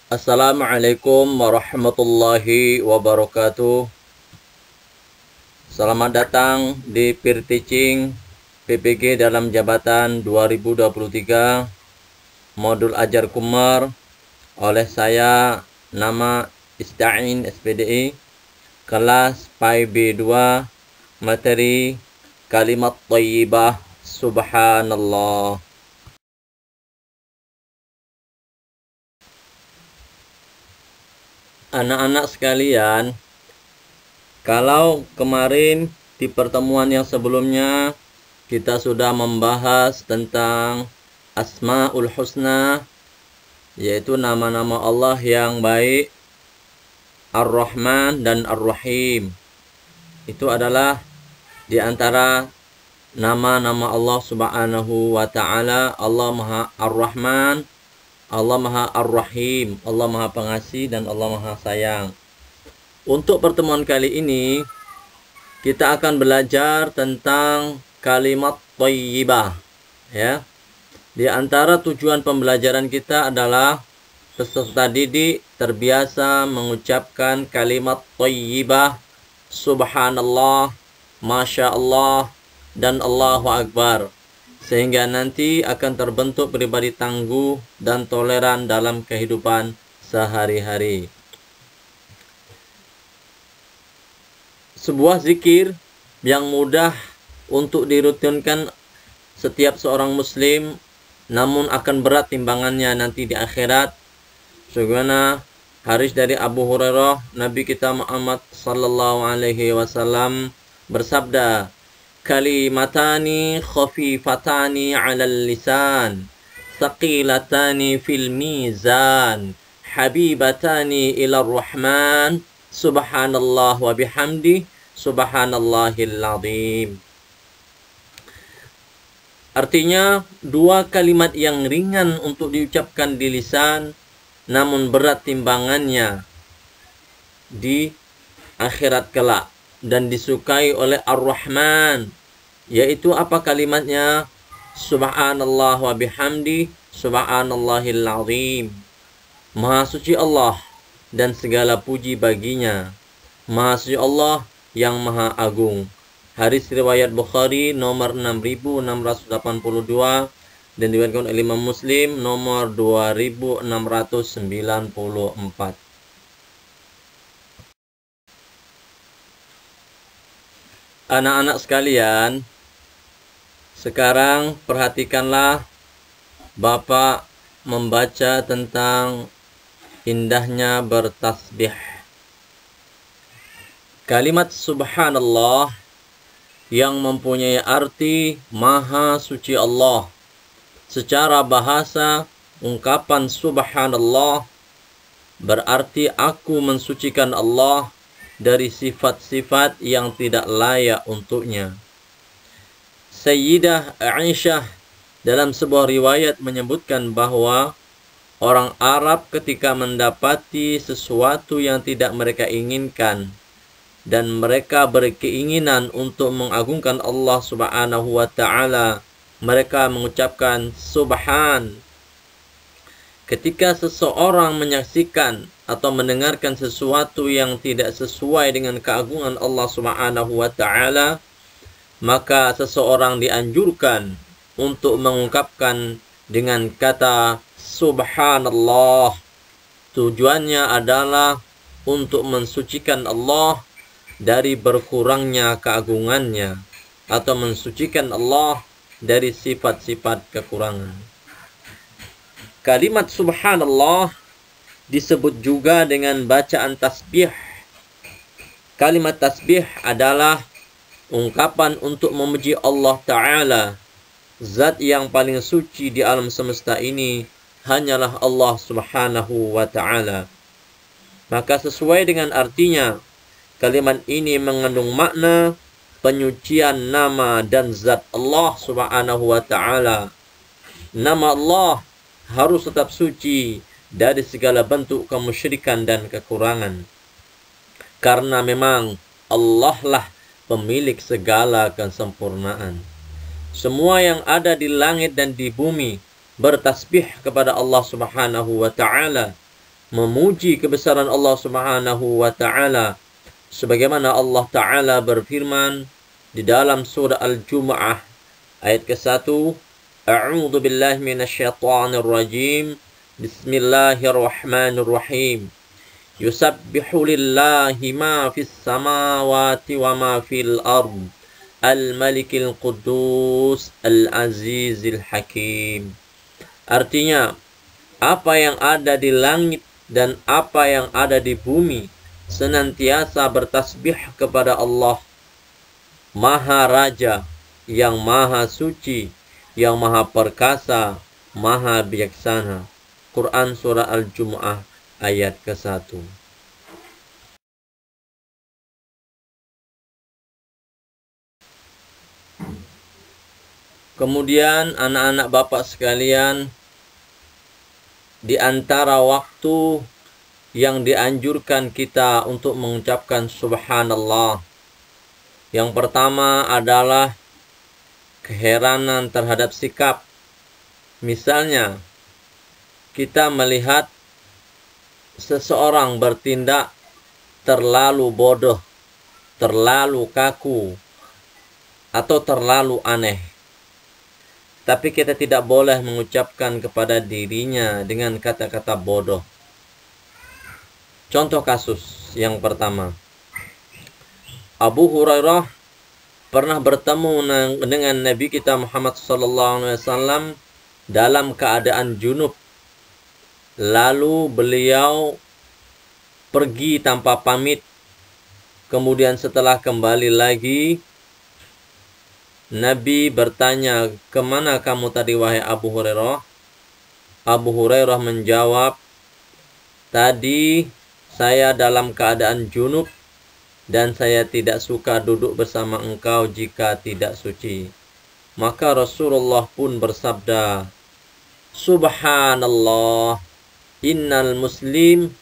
Assalamualaikum warahmatullahi wabarakatuh. Selamat datang di Peer Teaching PPG dalam jabatan 2023 modul ajar kumar oleh saya, nama Ista'in SPDI, kelas PAI-B2, materi kalimat thayyibah subhanallah. Anak-anak sekalian, kalau kemarin di pertemuan yang sebelumnya kita sudah membahas tentang Asmaul Husna, yaitu nama-nama Allah yang baik, Ar-Rahman dan Ar-Rahim. Itu adalah di antara nama-nama Allah Subhanahu wa Ta'ala. Allah Maha Ar-Rahman, Allah Maha Ar-Rahim, Allah Maha Pengasih dan Allah Maha Sayang. Untuk pertemuan kali ini kita akan belajar tentang kalimat thayyibah, ya. Di antara tujuan pembelajaran kita adalah peserta didik terbiasa mengucapkan kalimat thayyibah, subhanallah, masya Allah, dan Allahu Akbar, sehingga nanti akan terbentuk pribadi tangguh dan toleran dalam kehidupan sehari-hari. Sebuah zikir yang mudah untuk dirutinkan setiap seorang muslim, namun akan berat timbangannya nanti di akhirat. Sebagaimana hadis dari Abu Hurairah, Nabi kita Muhammad sallallahu alaihi wasallam bersabda, kalimatani khafifatani 'alal lisan, thaqilatani fil mizan, habibatani ila rahman, subhanallah wa bihamdi, subhanallahil azim. Artinya, dua kalimat yang ringan untuk diucapkan di lisan, namun berat timbangannya di akhirat kelak dan disukai oleh Ar-Rahman, yaitu apa kalimatnya? Subhanallah wa bihamdi, subhanallahil azim. Maha suci Allah dan segala puji baginya. Maha suci Allah yang maha agung. Hadis riwayat Bukhari nomor 6682 dan diriwayatkan oleh Imam Muslim nomor 2694. Anak-anak sekalian, sekarang perhatikanlah Bapak membaca tentang indahnya bertasbih. Kalimat subhanallah yang mempunyai arti maha suci Allah. Secara bahasa, ungkapan subhanallah berarti aku mensucikan Allah dari sifat-sifat yang tidak layak untuknya. Sayyidah Aisyah dalam sebuah riwayat menyebutkan bahwa orang Arab ketika mendapati sesuatu yang tidak mereka inginkan dan mereka berkeinginan untuk mengagungkan Allah Subhanahu wa Ta'ala, mereka mengucapkan subhan. Ketika seseorang menyaksikan atau mendengarkan sesuatu yang tidak sesuai dengan keagungan Allah Subhanahu wa Ta'ala, maka seseorang dianjurkan untuk mengungkapkan dengan kata subhanallah. Tujuannya adalah untuk mensucikan Allah dari berkurangnya keagungannya atau mensucikan Allah dari sifat-sifat kekurangan. Kalimat subhanallah disebut juga dengan bacaan tasbih. Kalimat tasbih adalah ungkapan untuk memuji Allah Ta'ala. Zat yang paling suci di alam semesta ini hanyalah Allah Subhanahu wa Ta'ala. Maka sesuai dengan artinya, kalimat ini mengandung makna penyucian nama dan zat Allah Subhanahu wa Ta'ala. Nama Allah harus tetap suci dari segala bentuk kemusyrikan dan kekurangan. Karena memang Allah lah pemilik segala kesempurnaan. Semua yang ada di langit dan di bumi bertasbih kepada Allah Subhanahu wa Ta'ala. memuji kebesaran Allah Subhanahu wa taala sebagaimana Allah taala berfirman di dalam surah Al-Jumu'ah ayat ke-1, A'udzu billahi minasyaitonir rajim. Bismillahirrahmanirrahim. Yusabbihu lillahi ma fis samawati wa ma fil ard. Al-Malikil Quddus Al-Azizil Hakim. Artinya, apa yang ada di langit dan apa yang ada di bumi senantiasa bertasbih kepada Allah, Maha Raja, yang Maha Suci, yang Maha Perkasa, Maha Bijaksana. Quran Surah Al-Jumu'ah ayat ke-1. Kemudian anak-anak bapak sekalian, di antara waktu yang dianjurkan kita untuk mengucapkan subhanallah, yang pertama adalah keheranan terhadap sikap. Misalnya, kita melihat seseorang bertindak terlalu bodoh, terlalu kaku, atau terlalu aneh. Tapi kita tidak boleh mengucapkan kepada dirinya dengan kata-kata bodoh. Contoh kasus yang pertama. Abu Hurairah pernah bertemu dengan Nabi kita Muhammad SAW dalam keadaan junub. Lalu beliau pergi tanpa pamit. Kemudian setelah kembali lagi, Nabi bertanya, "Kemana kamu tadi wahai Abu Hurairah?" Abu Hurairah menjawab, "Tadi saya dalam keadaan junub dan saya tidak suka duduk bersama engkau jika tidak suci." Maka Rasulullah pun bersabda, "Subhanallah, innal muslim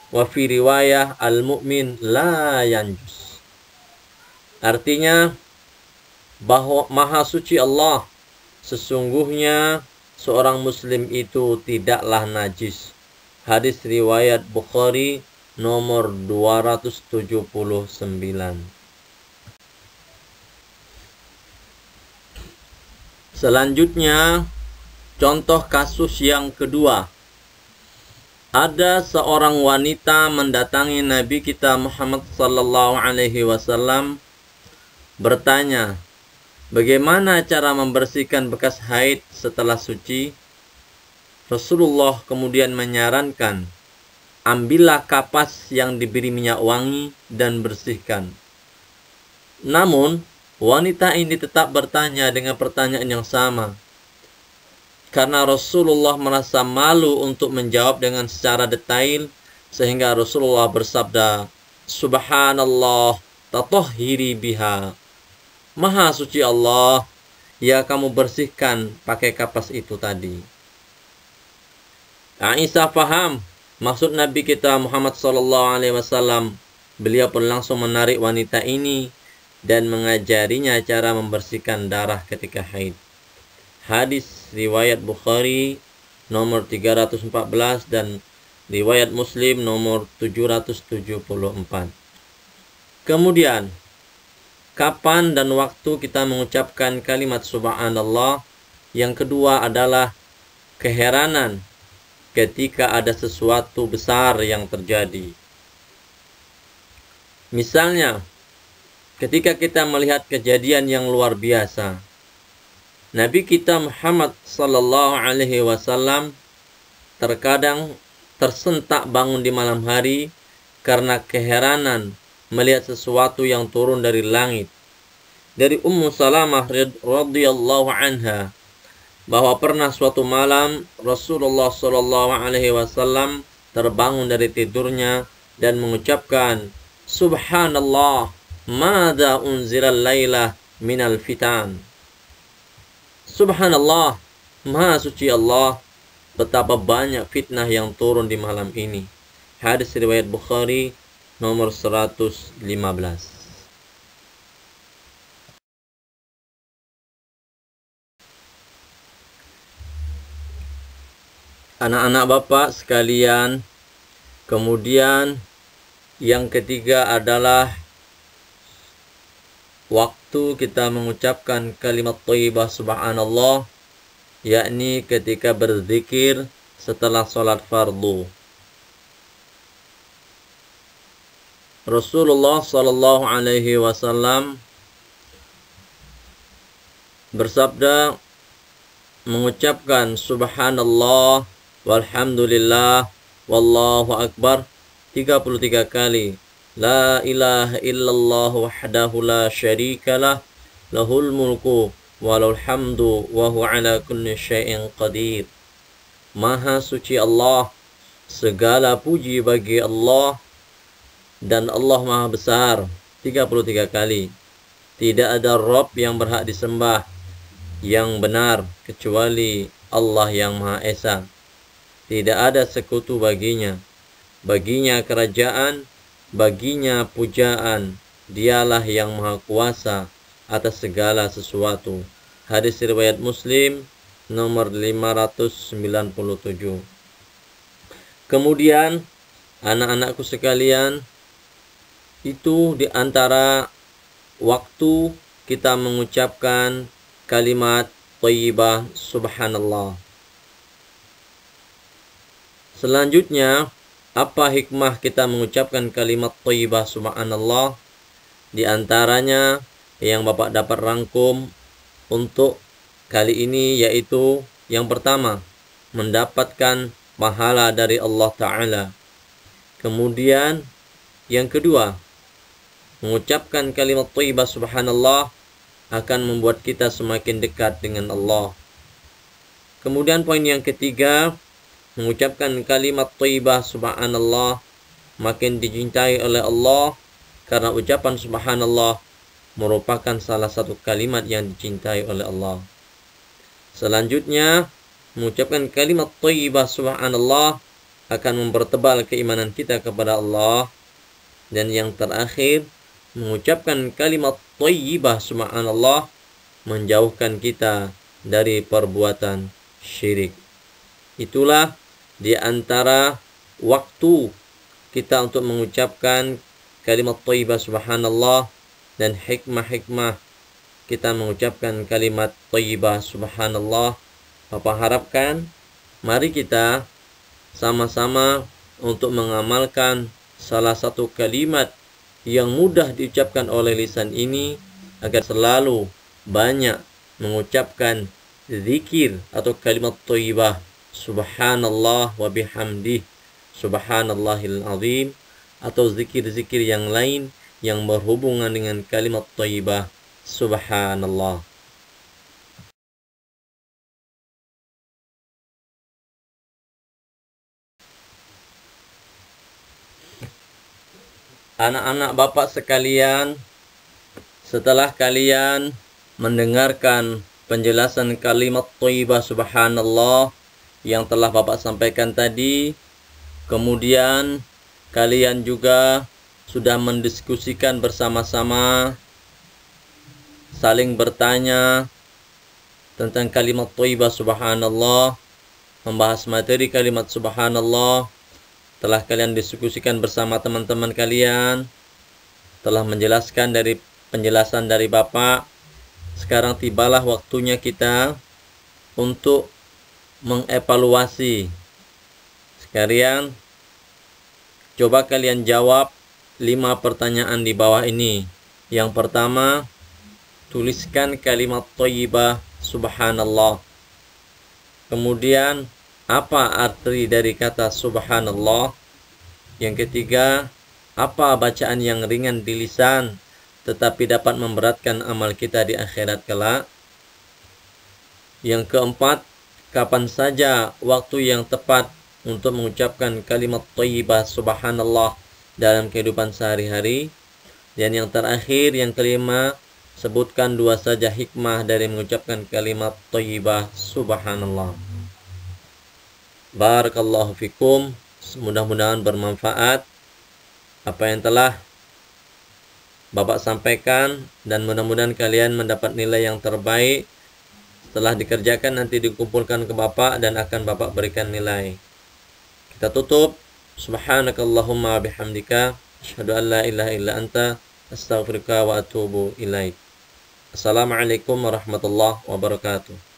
wa fi riwayah al-mu'min la yanjus." Artinya, bahwa Maha Suci Allah, sesungguhnya seorang muslim itu tidaklah najis. Hadis riwayat Bukhari nomor 279. Selanjutnya, contoh kasus yang kedua. Ada seorang wanita mendatangi Nabi kita Muhammad sallallahu alaihi wasallam bertanya, "Bagaimana cara membersihkan bekas haid setelah suci?" Rasulullah kemudian menyarankan, "Ambillah kapas yang diberi minyak wangi dan bersihkan." Namun, wanita ini tetap bertanya dengan pertanyaan yang sama. Karena Rasulullah merasa malu untuk menjawab dengan secara detail, sehingga Rasulullah bersabda, "Subhanallah, tatahhiri biha." Maha suci Allah, ya kamu bersihkan pakai kapas itu tadi. Aisyah faham maksud Nabi kita Muhammad SAW. Beliau pun langsung menarik wanita ini dan mengajarinya cara membersihkan darah ketika haid. Hadis riwayat Bukhari nomor 314 dan riwayat Muslim nomor 774. Kemudian, kapan dan waktu kita mengucapkan kalimat subhanallah? Yang kedua adalah keheranan ketika ada sesuatu besar yang terjadi. Misalnya, ketika kita melihat kejadian yang luar biasa, Nabi kita Muhammad sallallahu alaihi wasallam terkadang tersentak bangun di malam hari karena keheranan melihat sesuatu yang turun dari langit. Dari Ummu Salamah radhiyallahu anha bahwa pernah suatu malam Rasulullah sallallahu alaihi wasallam terbangun dari tidurnya dan mengucapkan, "Subhanallah, madza unzila al-laila minal fitan." Subhanallah, Maha Suci Allah, betapa banyak fitnah yang turun di malam ini. Hadis riwayat Bukhari nomor 115. anak-anak Bapak sekalian, kemudian yang ketiga adalah waktu kita mengucapkan kalimat thayyibah subhanallah, yakni ketika berzikir setelah sholat fardu. Rasulullah sallallahu alaihi wasallam bersabda mengucapkan subhanallah walhamdulillah wallahu akbar 33 kali. La ilaha illallah wahdahu la syarikalah lahul mulku walahul hamdu wa huwa ala kulli syai'in qadir. Maha suci Allah, segala puji bagi Allah, dan Allah Maha besar 33 kali. Tidak ada Rabb yang berhak disembah yang benar kecuali Allah yang Maha Esa. Tidak ada sekutu baginya. Baginya kerajaan, baginya pujaan. Dialah yang Maha Kuasa atas segala sesuatu. Hadis riwayat Muslim nomor 597. Kemudian anak-anakku sekalian, itu di antara waktu kita mengucapkan kalimat thayyibah subhanallah. Selanjutnya, apa hikmah kita mengucapkan kalimat thayyibah subhanallah? Di antaranya yang Bapak dapat rangkum untuk kali ini yaitu yang pertama, mendapatkan pahala dari Allah Ta'ala. Kemudian yang kedua, mengucapkan kalimat thayyibah subhanallah akan membuat kita semakin dekat dengan Allah. Kemudian poin yang ketiga, mengucapkan kalimat thayyibah subhanallah makin dicintai oleh Allah karena ucapan subhanallah merupakan salah satu kalimat yang dicintai oleh Allah. Selanjutnya, mengucapkan kalimat thayyibah subhanallah akan mempertebal keimanan kita kepada Allah. Dan yang terakhir, mengucapkan kalimat thayyibah subhanallah menjauhkan kita dari perbuatan syirik. Itulah di antara waktu kita untuk mengucapkan kalimat thayyibah subhanallah dan hikmah-hikmah kita mengucapkan kalimat thayyibah subhanallah. Bapak harapkan mari kita sama-sama untuk mengamalkan salah satu kalimat yang mudah diucapkan oleh lisan ini agar selalu banyak mengucapkan zikir atau kalimat thayyibah subhanallah wa bihamdih subhanallahil azim atau zikir-zikir yang lain yang berhubungan dengan kalimat thayyibah subhanallah. Anak-anak Bapak sekalian, setelah kalian mendengarkan penjelasan kalimat thayyibah subhanallah yang telah Bapak sampaikan tadi, kemudian kalian juga sudah mendiskusikan bersama-sama, saling bertanya tentang kalimat thayyibah subhanallah, membahas materi kalimat subhanallah. Telah kalian diskusikan bersama teman-teman kalian, telah menjelaskan dari penjelasan dari Bapak. Sekarang tibalah waktunya kita untuk mengevaluasi. Sekalian, coba kalian jawab 5 pertanyaan di bawah ini. Yang pertama, tuliskan kalimat thayyibah subhanallah. Kemudian, apa arti dari kata subhanallah? Yang ketiga, apa bacaan yang ringan di lisan tetapi dapat memberatkan amal kita di akhirat kelak? Yang keempat, kapan saja waktu yang tepat untuk mengucapkan kalimat thayyibah subhanallah dalam kehidupan sehari-hari? Dan yang terakhir, yang kelima, sebutkan 2 saja hikmah dari mengucapkan kalimat thayyibah subhanallah. Barakallahu fikum. Mudah-mudahan bermanfaat apa yang telah Bapak sampaikan, dan mudah-mudahan kalian mendapat nilai yang terbaik Setelah dikerjakan nanti dikumpulkan ke Bapak dan akan Bapak berikan nilai. Kita tutup. Subhanakallahumma bihamdika asyhadu an la ilaha illa anta astaghfiruka wa atubu ilaik. Assalamualaikum warahmatullahi wabarakatuh.